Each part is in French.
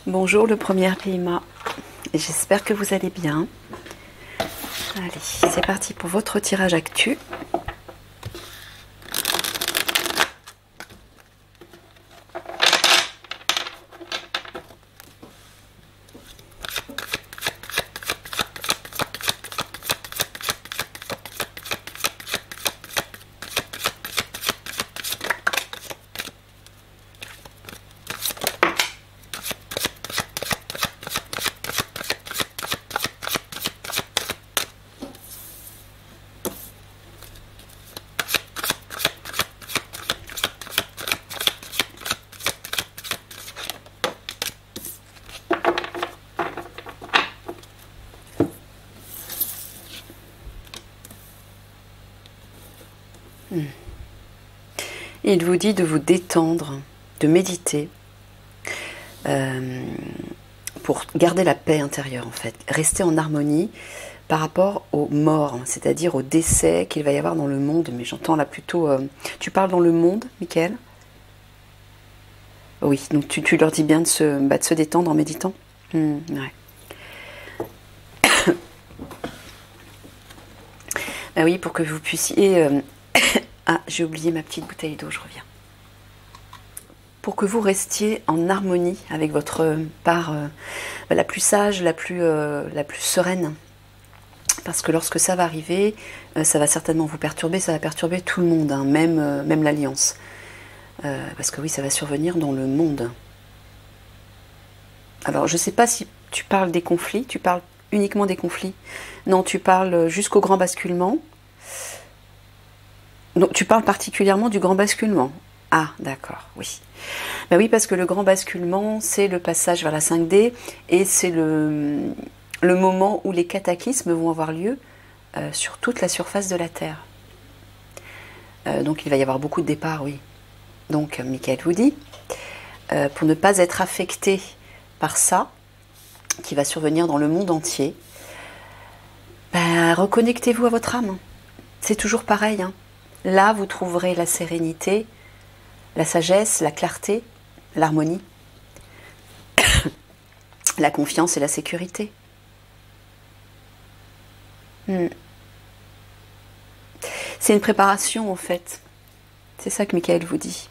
Bonjour le premier Lima, j'espère que vous allez bien. Allez, c'est parti pour votre tirage actu. Il vous dit de vous détendre, de méditer, pour garder la paix intérieure en fait, rester en harmonie par rapport aux morts, c'est-à-dire au décès qu'il va y avoir dans le monde. Mais j'entends là plutôt... Tu parles dans le monde, Michael? Oui, donc tu leur dis bien de se détendre en méditant. Ouais. Ah oui, pour que vous puissiez... Ah, j'ai oublié ma petite bouteille d'eau, je reviens. Pour que vous restiez en harmonie avec votre part la plus sage, la plus sereine. Parce que lorsque ça va arriver, ça va certainement vous perturber, ça va perturber tout le monde, hein, même l'Alliance. Parce que oui, ça va survenir dans le monde. Alors, je ne sais pas si tu parles des conflits, tu parles uniquement des conflits. Non, tu parles jusqu'au grand basculement. Donc, tu parles particulièrement du grand basculement. Ah, d'accord, oui. Ben oui, parce que le grand basculement, c'est le passage vers la 5D et c'est le moment où les cataclysmes vont avoir lieu sur toute la surface de la Terre. Donc, il va y avoir beaucoup de départs, oui. Donc, Michael vous dit, pour ne pas être affecté par ça, qui va survenir dans le monde entier, ben, reconnectez-vous à votre âme. C'est toujours pareil, hein. Là, vous trouverez la sérénité, la sagesse, la clarté, l'harmonie, la confiance et la sécurité. C'est une préparation, en fait. C'est ça que Michael vous dit.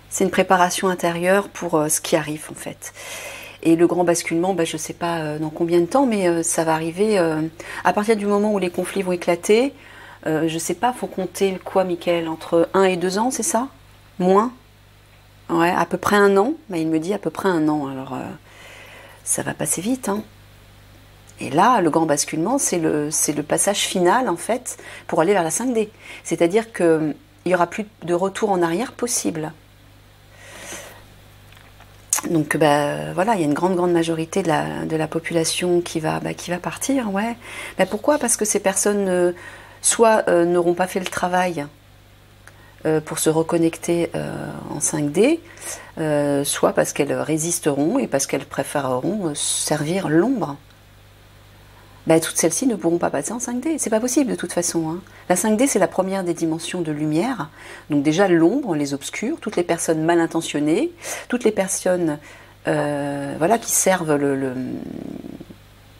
C'est une préparation intérieure pour ce qui arrive, en fait. Et le grand basculement, ben, je ne sais pas dans combien de temps, mais ça va arriver à partir du moment où les conflits vont éclater. Je ne sais pas, il faut compter quoi, Michael? Entre 1 et 2 ans, c'est ça? Moins? Ouais, à peu près 1 an. Ben, il me dit à peu près 1 an. Alors, ça va passer vite, hein. Et là, le grand basculement, c'est le passage final, en fait, pour aller vers la 5D. C'est-à-dire qu'il n'y aura plus de retour en arrière possible. Donc voilà, il y a une grande majorité de la population qui va partir, ouais. Pourquoi? Parce que ces personnes soit n'auront pas fait le travail pour se reconnecter en 5D, soit parce qu'elles résisteront et parce qu'elles préféreront servir l'ombre. Toutes celles-ci ne pourront pas passer en 5D, c'est pas possible de toute façon, hein. La 5D, c'est la première des dimensions de lumière, donc déjà l'ombre, les obscurs, toutes les personnes mal intentionnées, toutes les personnes qui servent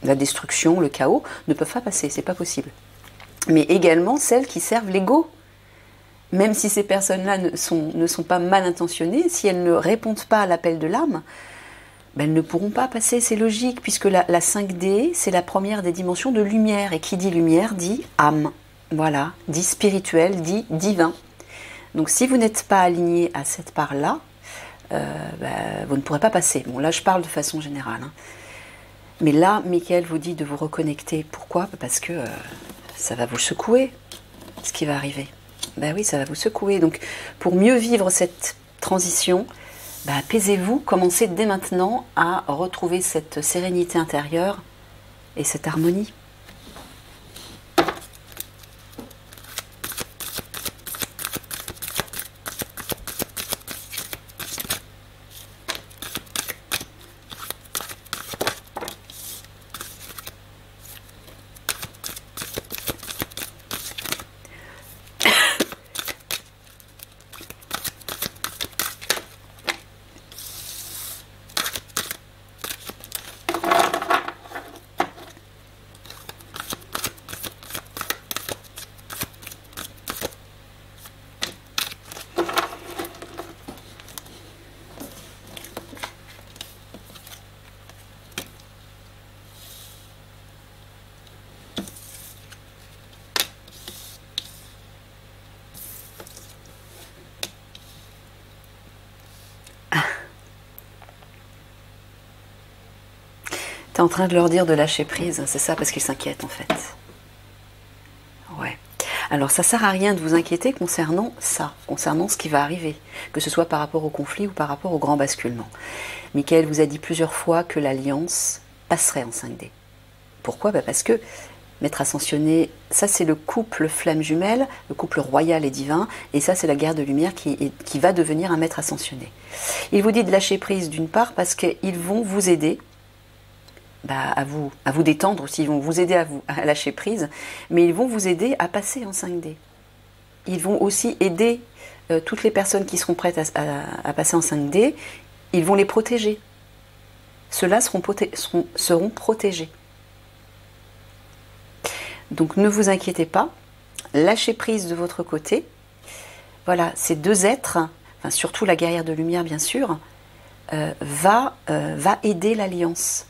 la destruction, le chaos, ne peuvent pas passer, c'est pas possible. Mais également celles qui servent l'ego. Même si ces personnes-là ne sont pas mal intentionnées, si elles ne répondent pas à l'appel de l'âme, elles ne pourront pas passer, c'est logique, puisque la 5D, c'est la première des dimensions de lumière, et qui dit lumière dit âme, voilà, dit spirituel, dit divin. Donc si vous n'êtes pas aligné à cette part-là, vous ne pourrez pas passer. Bon, là je parle de façon générale, hein. Mais là, Michael vous dit de vous reconnecter. Pourquoi? Parce que ça va vous secouer, ce qui va arriver. Ben oui, ça va vous secouer. Donc, pour mieux vivre cette transition, apaisez-vous, commencez dès maintenant à retrouver cette sérénité intérieure et cette harmonie. T'es en train de leur dire de lâcher prise, c'est ça, parce qu'ils s'inquiètent en fait. Ouais. Alors ça sert à rien de vous inquiéter concernant ça, concernant ce qui va arriver, que ce soit par rapport au conflit ou par rapport au grand basculement. Michael vous a dit plusieurs fois que l'alliance passerait en 5D. Pourquoi? Parce que Maître ascensionné, ça c'est le couple flamme jumelle, le couple royal et divin, et ça c'est la guerre de lumière qui va devenir un maître ascensionné. Il vous dit de lâcher prise d'une part parce qu'ils vont vous aider à vous détendre aussi, ils vont vous aider à lâcher prise, mais ils vont vous aider à passer en 5D. Ils vont aussi aider toutes les personnes qui seront prêtes à passer en 5D, ils vont les protéger. Ceux-là seront protégés. Donc ne vous inquiétez pas, lâchez prise de votre côté. Voilà, ces deux êtres, enfin, surtout la guerrière de lumière bien sûr, va aider l'alliance.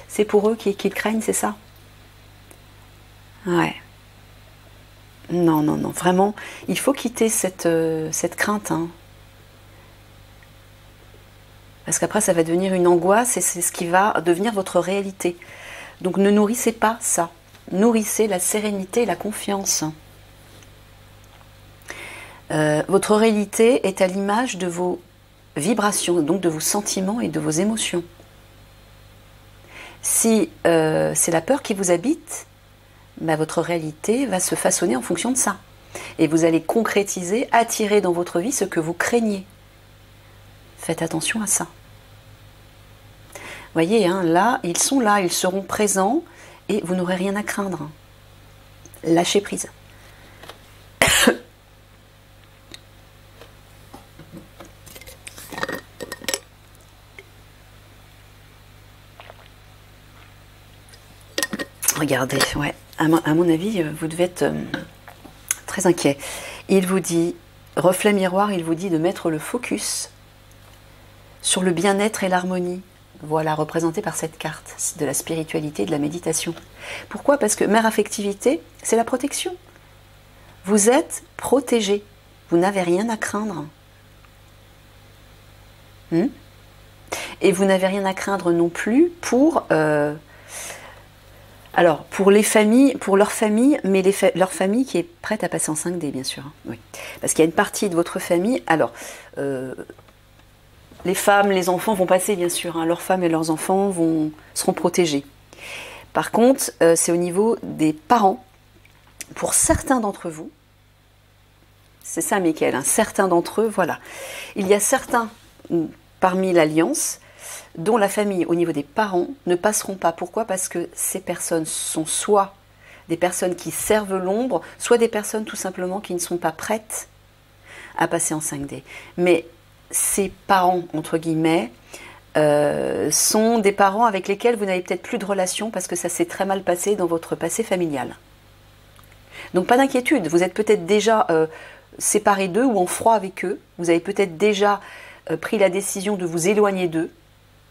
C'est pour eux qu'ils craignent, c'est ça? Ouais. Non, non, non, vraiment, il faut quitter cette crainte. Hein. Parce qu'après, ça va devenir une angoisse et c'est ce qui va devenir votre réalité. Donc ne nourrissez pas ça. Nourrissez la sérénité et la confiance. Votre réalité est à l'image de vos vibrations, donc de vos sentiments et de vos émotions. Si c'est la peur qui vous habite, votre réalité va se façonner en fonction de ça. Et vous allez concrétiser, attirer dans votre vie ce que vous craignez. Faites attention à ça. Voyez, hein, là, ils seront présents et vous n'aurez rien à craindre. Lâchez prise. Regardez, ouais, à mon avis, vous devez être très inquiet. Il vous dit, reflet miroir, il vous dit de mettre le focus sur le bien-être et l'harmonie. Voilà, représenté par cette carte de la spiritualité, de la méditation. Pourquoi? Parce que mère affectivité, c'est la protection. Vous êtes protégé. Vous n'avez rien à craindre. Et vous n'avez rien à craindre non plus pour... alors, pour les familles, pour leur famille, mais leur famille qui est prête à passer en 5D, bien sûr. Oui. Parce qu'il y a une partie de votre famille... Alors... les femmes, les enfants vont passer, bien sûr. Hein, leurs femmes et leurs enfants seront protégés. Par contre, c'est au niveau des parents. Pour certains d'entre vous, c'est ça, Michael, hein, certains d'entre eux, voilà. Il y a certains parmi l'Alliance dont la famille, au niveau des parents, ne passeront pas. Pourquoi? Parce que ces personnes sont soit des personnes qui servent l'ombre, soit des personnes tout simplement qui ne sont pas prêtes à passer en 5D. Mais ces parents, entre guillemets, sont des parents avec lesquels vous n'avez peut-être plus de relation parce que ça s'est très mal passé dans votre passé familial. Donc pas d'inquiétude, vous êtes peut-être déjà séparés d'eux ou en froid avec eux, vous avez peut-être déjà pris la décision de vous éloigner d'eux,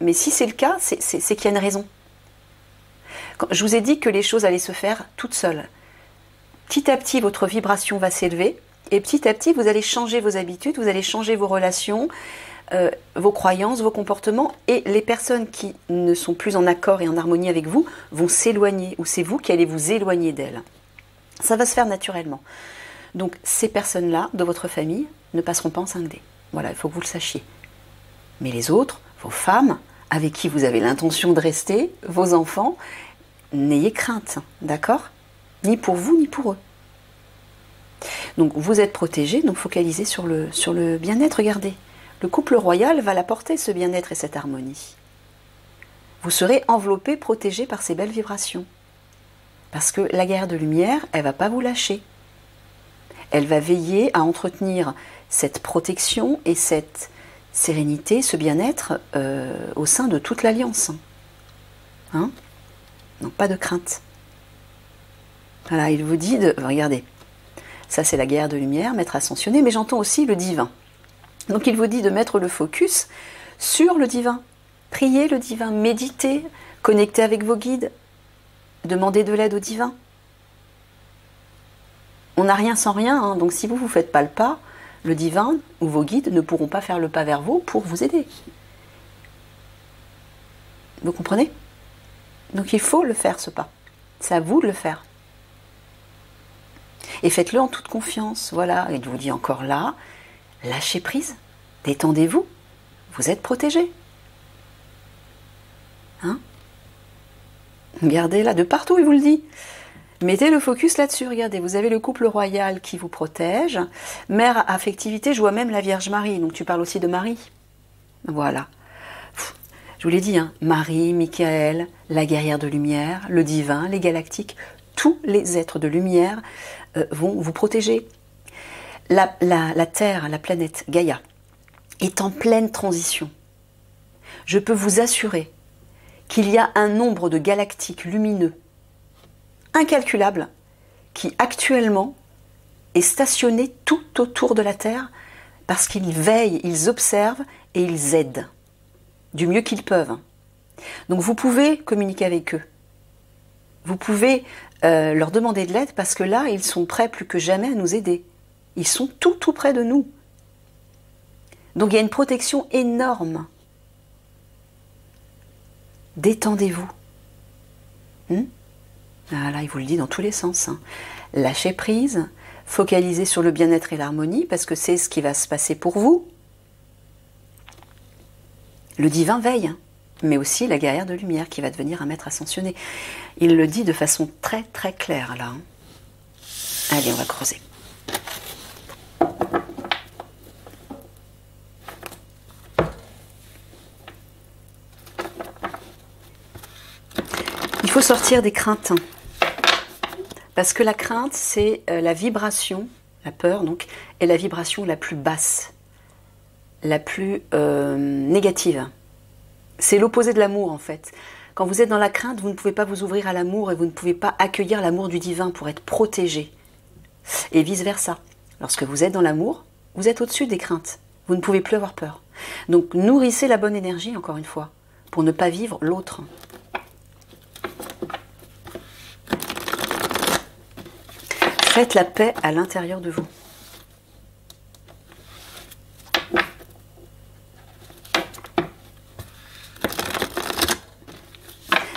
mais si c'est le cas, c'est qu'il y a une raison. Je vous ai dit que les choses allaient se faire toutes seules. Petit à petit, votre vibration va s'élever, et petit à petit, vous allez changer vos habitudes, vous allez changer vos relations, vos croyances, vos comportements, et les personnes qui ne sont plus en accord et en harmonie avec vous vont s'éloigner, ou c'est vous qui allez vous éloigner d'elles. Ça va se faire naturellement. Donc ces personnes-là, de votre famille, ne passeront pas en 5D. Voilà, il faut que vous le sachiez. Mais les autres, vos femmes, avec qui vous avez l'intention de rester, vos enfants, n'ayez crainte, d'accord? Ni pour vous, ni pour eux. Donc vous êtes protégés, donc focalisez sur le bien-être. Regardez, le couple royal va l'apporter, ce bien-être et cette harmonie. Vous serez enveloppés, protégés par ces belles vibrations. Parce que la guerre de lumière, elle ne va pas vous lâcher. Elle va veiller à entretenir cette protection et cette sérénité, ce bien-être au sein de toute l'Alliance. Hein? Donc pas de crainte. Voilà, il vous dit de... Regardez, ça c'est la guerre de lumière, maître ascensionné, mais j'entends aussi le divin. Donc il vous dit de mettre le focus sur le divin. Priez le divin, méditez, connectez avec vos guides, demandez de l'aide au divin. On n'a rien sans rien, hein, donc si vous ne faites pas le pas, le divin ou vos guides ne pourront pas faire le pas vers vous pour vous aider. Vous comprenez? Donc il faut le faire, ce pas. C'est à vous de le faire. Et faites-le en toute confiance. Voilà, et je vous dis encore là, lâchez prise, détendez-vous, vous êtes protégés. Hein? Regardez là, de partout, il vous le dit. Mettez le focus là-dessus, regardez, vous avez le couple royal qui vous protège. Mère affectivité, je vois même la Vierge Marie, donc tu parles aussi de Marie. Voilà. Je vous l'ai dit, hein, Marie, Michael, la guerrière de lumière, le divin, les galactiques, tous les êtres de lumière vont vous protéger. La Terre, la planète Gaïa, est en pleine transition. Je peux vous assurer qu'il y a un nombre de galactiques lumineux incalculable qui actuellement est stationné tout autour de la Terre parce qu'ils veillent, ils observent et ils aident du mieux qu'ils peuvent. Donc vous pouvez communiquer avec eux. Vous pouvez leur demander de l'aide parce que là, ils sont prêts plus que jamais à nous aider. Ils sont tout près de nous. Donc il y a une protection énorme. Détendez-vous. Voilà, il vous le dit dans tous les sens. Hein. Lâchez prise, focalisez sur le bien-être et l'harmonie, parce que c'est ce qui va se passer pour vous. Le divin veille, hein, mais aussi la guerrière de lumière qui va devenir un maître ascensionné. Il le dit de façon très claire là. Hein. Allez, on va creuser. Il faut sortir des craintes. Parce que la crainte, c'est la vibration, la peur donc, est la vibration la plus basse, la plus négative. C'est l'opposé de l'amour en fait. Quand vous êtes dans la crainte, vous ne pouvez pas vous ouvrir à l'amour et vous ne pouvez pas accueillir l'amour du divin pour être protégé. Et vice-versa. Lorsque vous êtes dans l'amour, vous êtes au-dessus des craintes. Vous ne pouvez plus avoir peur. Donc nourrissez la bonne énergie, encore une fois, pour ne pas vivre l'autre. Faites la paix à l'intérieur de vous.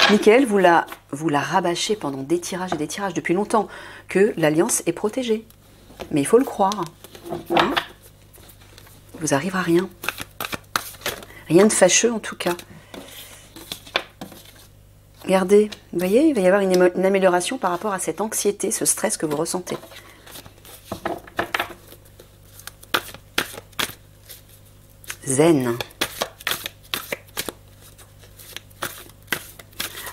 Michael vous l'a rabâché pendant des tirages et des tirages depuis longtemps que l'alliance est protégée. Mais il faut le croire. Hein? Il vous arrivera rien. Rien de fâcheux en tout cas. Regardez, vous voyez, il va y avoir une amélioration par rapport à cette anxiété, ce stress que vous ressentez. Zen.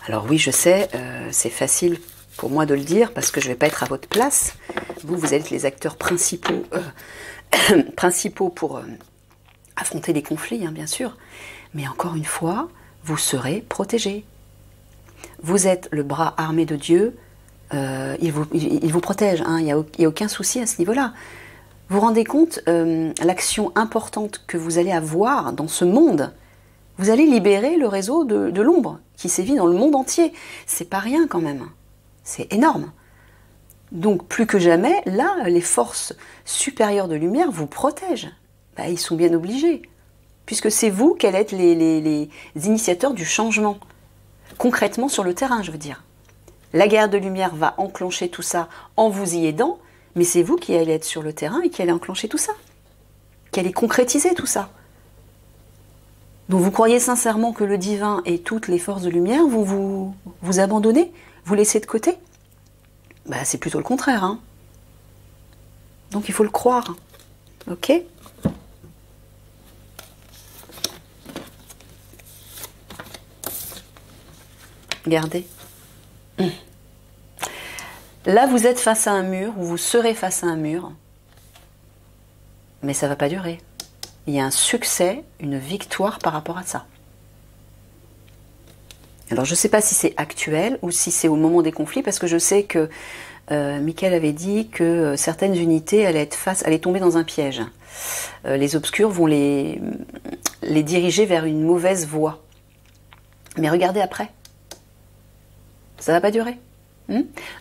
Alors oui, je sais, c'est facile pour moi de le dire parce que je ne vais pas être à votre place. Vous êtes les acteurs principaux, principaux pour affronter les conflits, hein, bien sûr. Mais encore une fois, vous serez protégés. Vous êtes le bras armé de Dieu, il vous protège, hein, il n'y a aucun souci à ce niveau-là. Vous vous rendez compte, l'action importante que vous allez avoir dans ce monde, vous allez libérer le réseau de l'ombre qui sévit dans le monde entier. C'est pas rien quand même, c'est énorme. Donc plus que jamais, là, les forces supérieures de lumière vous protègent. Ben, ils sont bien obligés, puisque c'est vous qui allez être les initiateurs du changement. Concrètement sur le terrain, je veux dire. La guerre de lumière va enclencher tout ça en vous y aidant, mais c'est vous qui allez être sur le terrain et qui allez enclencher tout ça, qui allez concrétiser tout ça. Donc vous croyez sincèrement que le divin et toutes les forces de lumière vont vous abandonner, vous laisser de côté? Bah, c'est plutôt le contraire. Hein. Donc il faut le croire. Ok ? Regardez. Là, vous êtes face à un mur, ou vous serez face à un mur, mais ça ne va pas durer. Il y a un succès, une victoire par rapport à ça. Alors, je ne sais pas si c'est actuel ou si c'est au moment des conflits, parce que je sais que Michael avait dit que certaines unités allaient tomber dans un piège. Les obscurs vont les diriger vers une mauvaise voie. Mais regardez après. Ça ne va pas durer.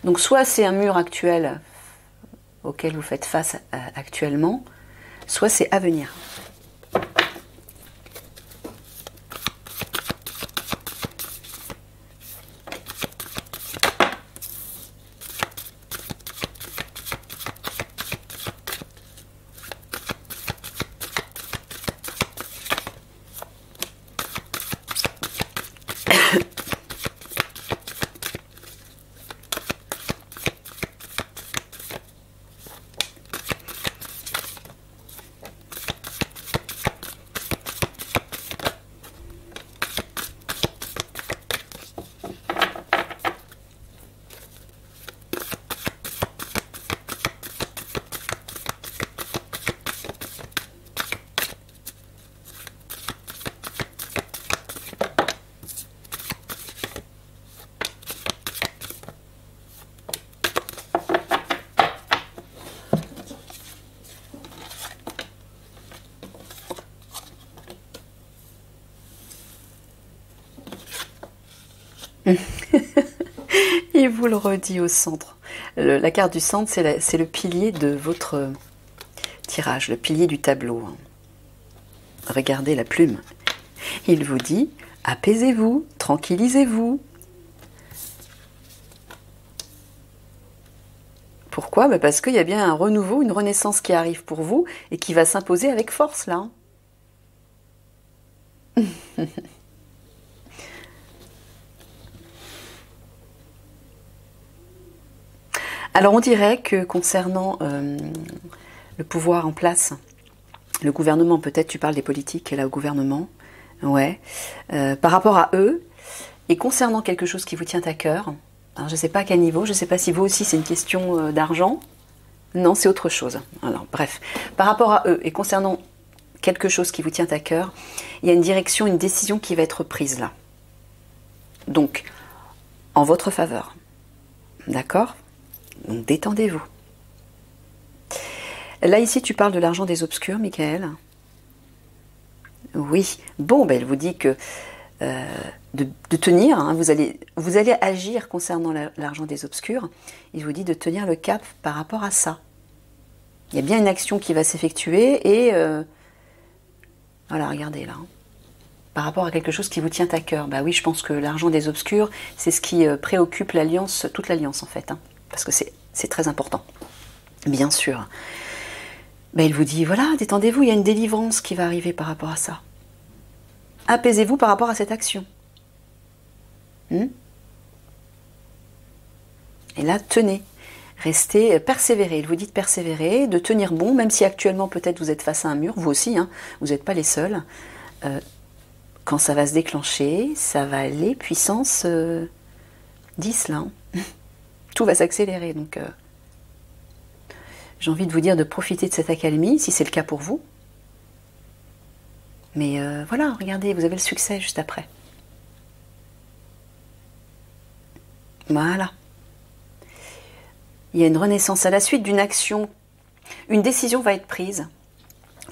Donc soit c'est un mur actuel auquel vous faites face actuellement, soit c'est à venir. vous le redis au centre. La carte du centre, c'est le pilier de votre tirage, le pilier du tableau. Regardez la plume. Il vous dit, apaisez-vous, tranquillisez-vous. Pourquoi? Parce qu'il y a bien un renouveau, une renaissance qui arrive pour vous et qui va s'imposer avec force là. Alors on dirait que concernant le pouvoir en place, le gouvernement, peut-être tu parles des politiques là au gouvernement, ouais, par rapport à eux, et concernant quelque chose qui vous tient à cœur, alors je ne sais pas à quel niveau, je ne sais pas si vous aussi c'est une question d'argent, non c'est autre chose, alors bref, par rapport à eux et concernant quelque chose qui vous tient à cœur, il y a une direction, une décision qui va être prise là, donc en votre faveur, d'accord? Donc détendez-vous. Là ici tu parles de l'argent des obscurs, Michael. Oui, bon, ben, elle vous dit que de tenir, hein, vous allez agir concernant l'argent des obscurs, il vous dit de tenir le cap par rapport à ça. Il y a bien une action qui va s'effectuer et voilà, regardez là, hein, par rapport à quelque chose qui vous tient à cœur. Bah oui, je pense que l'argent des obscurs, c'est ce qui préoccupe l'alliance, toute l'alliance en fait, hein, parce que c'est très important, bien sûr. Ben, il vous dit, voilà, détendez-vous, il y a une délivrance qui va arriver par rapport à ça. Apaisez-vous par rapport à cette action. Et là, tenez, restez, persévérez. Il vous dit de persévérer, de tenir bon, même si actuellement peut-être vous êtes face à un mur, vous aussi, hein, vous n'êtes pas les seuls. Quand ça va se déclencher, ça va aller puissance 10 là. Hein. Tout va s'accélérer, donc j'ai envie de vous dire de profiter de cette accalmie, si c'est le cas pour vous. Mais voilà, regardez, vous avez le succès juste après. Voilà. Il y a une renaissance à la suite d'une action. Une décision va être prise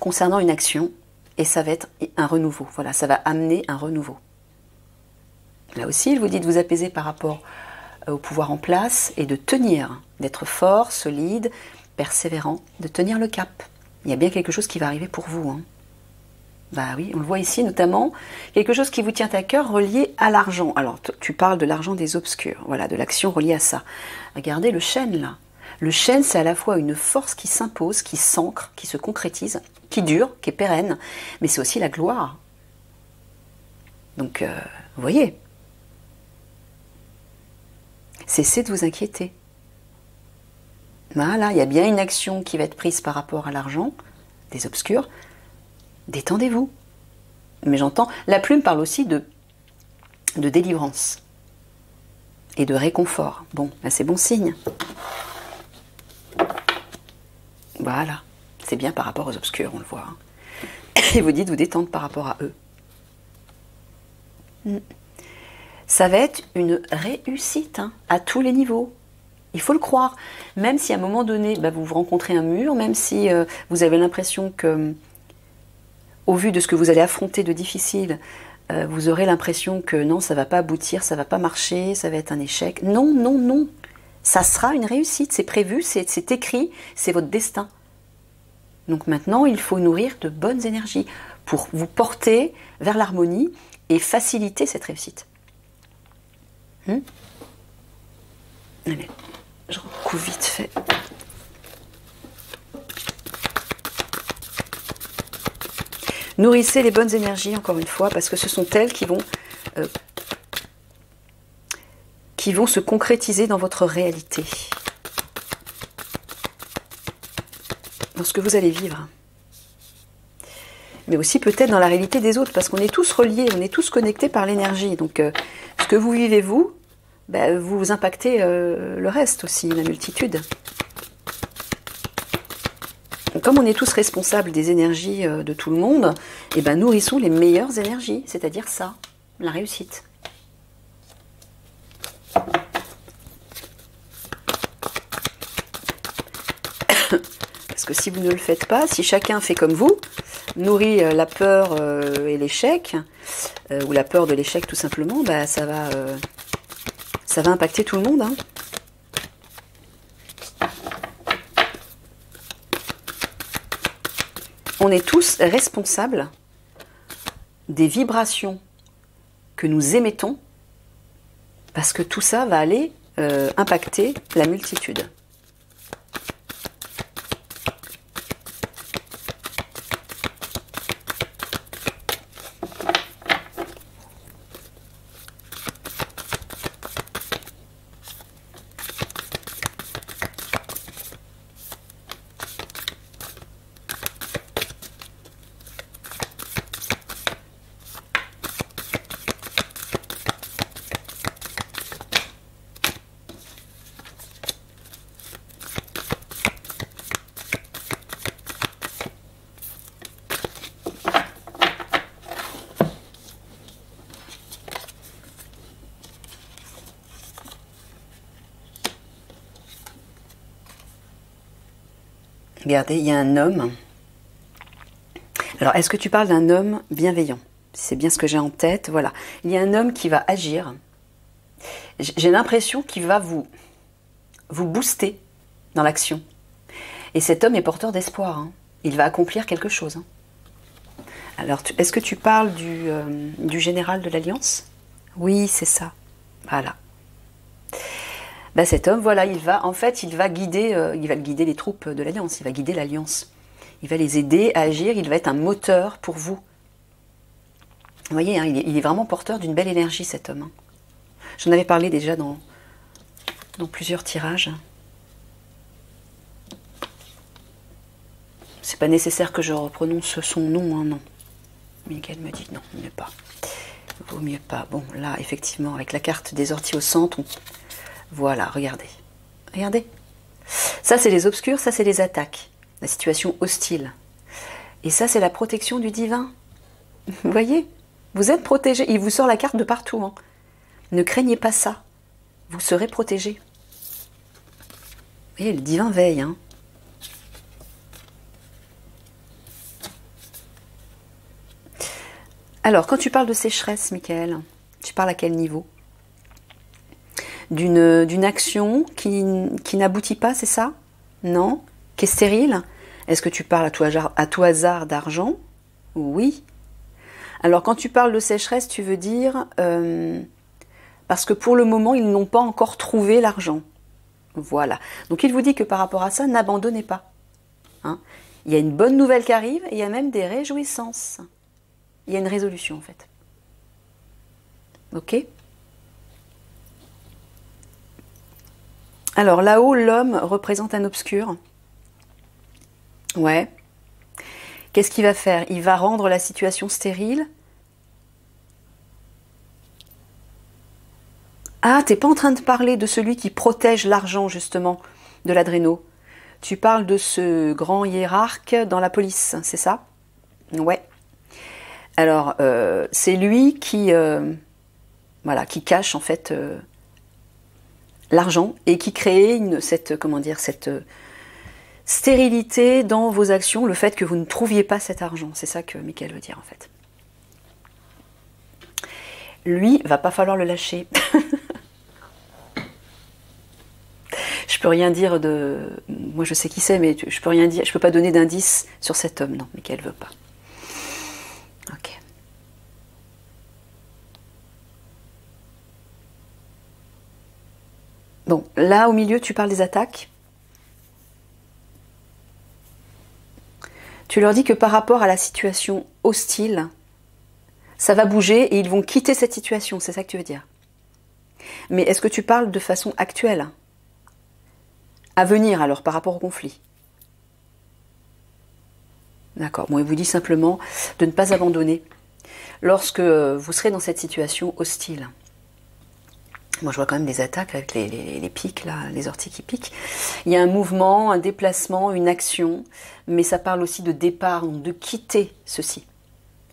concernant une action et ça va être un renouveau. Voilà, ça va amener un renouveau. Là aussi, il vous dit de vous apaiser par rapport au pouvoir en place et de tenir, d'être fort, solide, persévérant, de tenir le cap. Il y a bien quelque chose qui va arriver pour vous. Hein. Bah oui, on le voit ici notamment, quelque chose qui vous tient à cœur relié à l'argent. Alors, tu parles de l'argent des obscurs, voilà, de l'action reliée à ça. Regardez le chêne là. Le chêne, c'est à la fois une force qui s'impose, qui s'ancre, qui se concrétise, qui dure, qui est pérenne, mais c'est aussi la gloire. Donc, vous voyez, cessez de vous inquiéter. Voilà, il y a bien une action qui va être prise par rapport à l'argent des obscurs. Détendez-vous. Mais j'entends, la plume parle aussi de délivrance et de réconfort. Bon, là c'est bon signe. Voilà, c'est bien par rapport aux obscurs, on le voit. Hein. Et vous dites vous détendre par rapport à eux. Ça va être une réussite hein, à tous les niveaux. Il faut le croire. Même si à un moment donné, bah, vous rencontrez un mur, même si vous avez l'impression que au vu de ce que vous allez affronter de difficile, vous aurez l'impression que non, ça ne va pas aboutir, ça ne va pas marcher, ça va être un échec. Non, non, non. Ça sera une réussite, c'est prévu, c'est écrit, c'est votre destin. Donc maintenant, il faut nourrir de bonnes énergies pour vous porter vers l'harmonie et faciliter cette réussite. Allez, je recouvre vite fait. Nourrissez les bonnes énergies, encore une fois, parce que ce sont elles qui vont se concrétiser dans votre réalité. Dans ce que vous allez vivre. Mais aussi peut-être dans la réalité des autres, parce qu'on est tous reliés, on est tous connectés par l'énergie. Donc, ce que vous vivez, vous impactez le reste aussi, la multitude. Comme on est tous responsables des énergies de tout le monde, eh ben, nourrissons les meilleures énergies, c'est-à-dire ça, la réussite. Parce que si vous ne le faites pas, si chacun fait comme vous, nourrit la peur et l'échec, ou la peur de l'échec tout simplement, bah, ça va impacter tout le monde. Hein. on est tous responsables des vibrations que nous émettons, parce que tout ça va aller impacter la multitude. Regardez, il y a un homme. Alors, est-ce que tu parles d'un homme bienveillant? C'est bien ce que j'ai en tête, voilà. Il y a un homme qui va agir. J'ai l'impression qu'il va vous booster dans l'action. Et cet homme est porteur d'espoir. Hein. Il va accomplir quelque chose. Hein. Alors, est-ce que tu parles du général de l'Alliance? Oui, c'est ça. Voilà. Ben cet homme, voilà, il va guider les troupes de l'Alliance, il va guider l'Alliance. Il va les aider à agir, il va être un moteur pour vous. Vous voyez, hein, il est vraiment porteur d'une belle énergie, cet homme. Hein. J'en avais parlé déjà dans plusieurs tirages. C'est pas nécessaire que je reprononce son nom, hein, non. Miguel me dit non, mieux pas. Vaut mieux pas. Bon, là, effectivement, avec la carte des orties au centre, voilà, regardez. Regardez. Ça, c'est les obscurs, ça, c'est les attaques. La situation hostile. Et ça, c'est la protection du divin. Vous voyez? Vous êtes protégé. Il vous sort la carte de partout. Hein. Ne craignez pas ça. Vous serez protégé. Vous voyez, le divin veille. Hein. Alors, quand tu parles de sécheresse, Michael, tu parles à quel niveau? D'une action qui n'aboutit pas, c'est ça? Non? Qui est stérile? Est-ce que tu parles à tout hasard d'argent? Oui. Alors quand tu parles de sécheresse, tu veux dire parce que pour le moment, ils n'ont pas encore trouvé l'argent. Voilà. Donc il vous dit que par rapport à ça, n'abandonnez pas. Hein? Il y a une bonne nouvelle qui arrive et il y a même des réjouissances. Il y a une résolution en fait. Ok? Alors là-haut, l'homme représente un obscur. Ouais. Qu'est-ce qu'il va faire? Il va rendre la situation stérile. Ah, t'es pas en train de parler de celui qui protège l'argent, justement, de l'adréno. Tu parles de ce grand hiérarque dans la police, c'est ça? Ouais. Alors, c'est lui qui cache, en fait, l'argent et qui crée cette stérilité dans vos actions, le fait que vous ne trouviez pas cet argent. C'est ça que Michael veut dire, en fait. Lui, va pas falloir le lâcher. Je peux rien dire de... Moi, je sais qui c'est, mais je peux rien dire. Je peux pas donner d'indice sur cet homme. Non, Michael veut pas. Ok. Bon, là, au milieu, tu parles des attaques. Tu leur dis que par rapport à la situation hostile, ça va bouger et ils vont quitter cette situation. C'est ça que tu veux dire. Mais est-ce que tu parles de façon actuelle? À venir alors, par rapport au conflit. D'accord. Bon, il vous dit simplement de ne pas abandonner lorsque vous serez dans cette situation hostile. Moi, je vois quand même des attaques avec les pics, là, les orties qui piquent. Il y a un mouvement, un déplacement, une action, mais ça parle aussi de départ, donc de quitter ceci.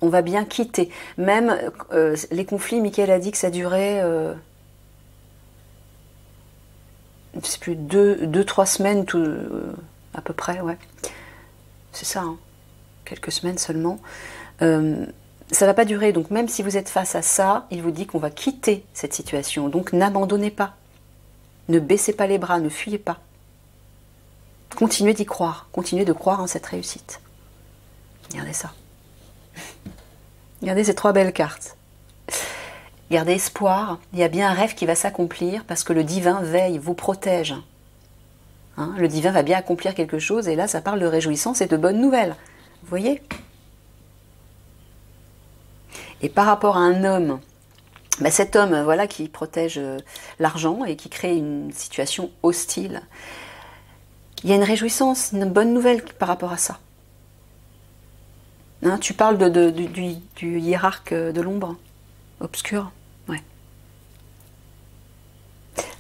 On va bien quitter. Même les conflits, Michael a dit que ça durait... je sais plus, 2-3 semaines à peu près, ouais. C'est ça, hein. Quelques semaines seulement. Ça va pas durer, donc même si vous êtes face à ça, il vous dit qu'on va quitter cette situation. Donc n'abandonnez pas. Ne baissez pas les bras, ne fuyez pas. Continuez d'y croire. Continuez de croire en cette réussite. Regardez ça. Regardez ces 3 belles cartes. Gardez espoir, il y a bien un rêve qui va s'accomplir parce que le divin veille, vous protège. Hein, le divin va bien accomplir quelque chose et là ça parle de réjouissance et de bonnes nouvelles. Vous voyez? Et par rapport à un homme, ben cet homme voilà, qui protège l'argent et qui crée une situation hostile, il y a une réjouissance, une bonne nouvelle par rapport à ça. Hein, tu parles du hiérarque de l'ombre obscur. Ouais.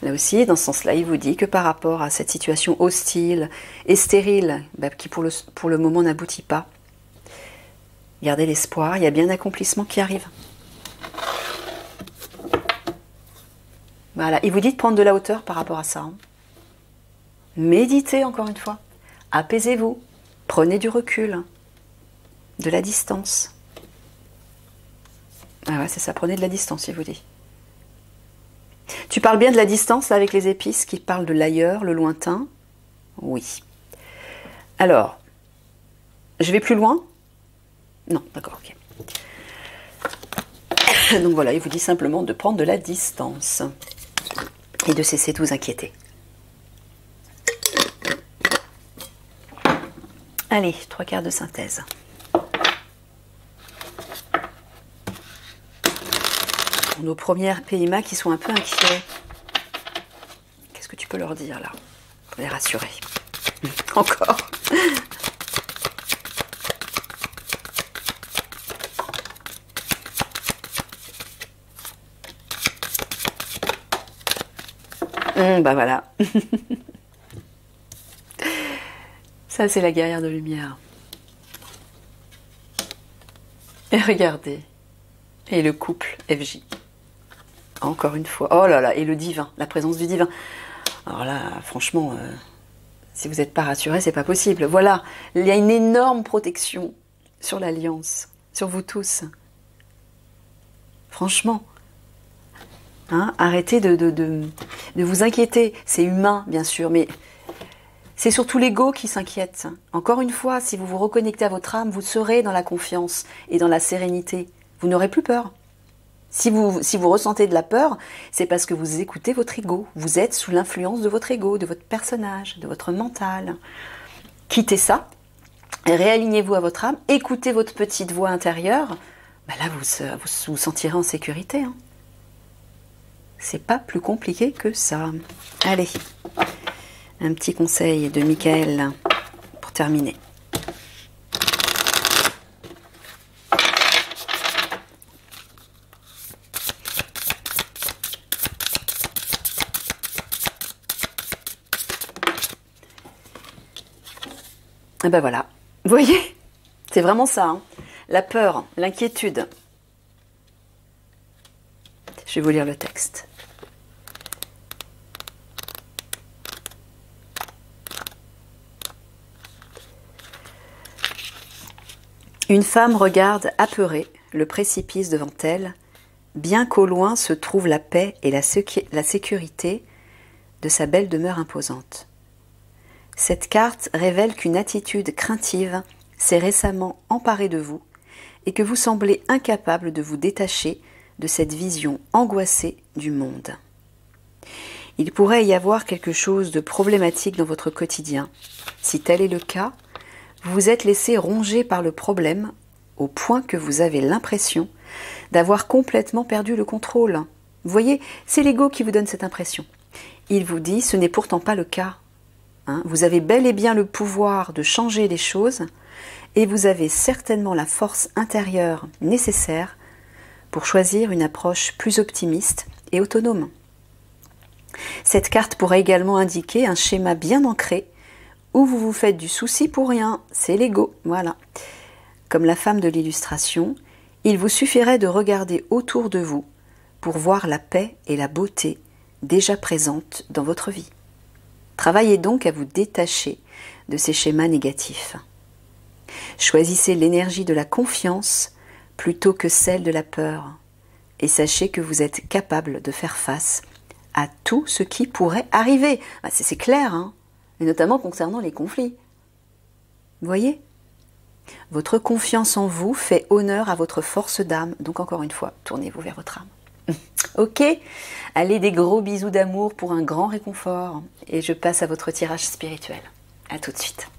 Là aussi, dans ce sens-là, il vous dit que par rapport à cette situation hostile et stérile, bah, qui pour le moment n'aboutit pas, gardez l'espoir, il y a bien un accomplissement qui arrive. Voilà, il vous dit de prendre de la hauteur par rapport à ça. Hein. Méditez encore une fois, apaisez-vous, prenez du recul, de la distance. Ah ouais, c'est ça, prenez de la distance, il vous dit. Tu parles bien de la distance là, avec les épices qui parlent de l'ailleurs, le lointain? Oui. Alors, je vais plus loin? Non, d'accord, ok. Donc voilà, il vous dit simplement de prendre de la distance et de cesser de vous inquiéter. Allez, 3 quarts de synthèse. Nos premières PIMA qui sont un peu inquiets. Qu'est-ce que tu peux leur dire là pour les rassurer? Encore. Bah voilà. Ça c'est la guerrière de lumière. Et regardez. Et le couple FJ. Encore une fois. Oh là là, et le divin, la présence du divin. Alors là, franchement, si vous n'êtes pas rassuré, c'est pas possible. Voilà, il y a une énorme protection sur l'alliance, sur vous tous. Franchement. Hein, arrêtez de vous inquiéter. C'est humain, bien sûr, mais c'est surtout l'ego qui s'inquiète. Encore une fois, si vous vous reconnectez à votre âme, vous serez dans la confiance et dans la sérénité. Vous n'aurez plus peur. Si vous ressentez de la peur, c'est parce que vous écoutez votre ego. Vous êtes sous l'influence de votre ego, de votre personnage, de votre mental. Quittez ça, réalignez-vous à votre âme, écoutez votre petite voix intérieure. Ben là, vous vous sentirez en sécurité. Hein. C'est pas plus compliqué que ça. Allez, un petit conseil de Michael pour terminer. Et ben voilà, vous voyez, c'est vraiment ça, hein. La peur, l'inquiétude. Je vais vous lire le texte. Une femme regarde apeurée le précipice devant elle, bien qu'au loin se trouve la paix et la sécurité de sa belle demeure imposante. Cette carte révèle qu'une attitude craintive s'est récemment emparée de vous et que vous semblez incapable de vous détacher de cette vision angoissée du monde. Il pourrait y avoir quelque chose de problématique dans votre quotidien. Si tel est le cas, vous vous êtes laissé ronger par le problème au point que vous avez l'impression d'avoir complètement perdu le contrôle. Vous voyez, c'est l'ego qui vous donne cette impression. Il vous dit, ce n'est pourtant pas le cas. Hein, vous avez bel et bien le pouvoir de changer les choses et vous avez certainement la force intérieure nécessaire pour choisir une approche plus optimiste et autonome. Cette carte pourrait également indiquer un schéma bien ancré où vous vous faites du souci pour rien, c'est l'ego, voilà. Comme la femme de l'illustration, il vous suffirait de regarder autour de vous pour voir la paix et la beauté déjà présentes dans votre vie. Travaillez donc à vous détacher de ces schémas négatifs. Choisissez l'énergie de la confiance plutôt que celle de la peur et sachez que vous êtes capable de faire face à tout ce qui pourrait arriver. C'est clair, hein, et notamment concernant les conflits. Vous voyez ? Votre confiance en vous fait honneur à votre force d'âme. Donc encore une fois, tournez-vous vers votre âme. Ok, allez, des gros bisous d'amour pour un grand réconfort. Et je passe à votre tirage spirituel. À tout de suite.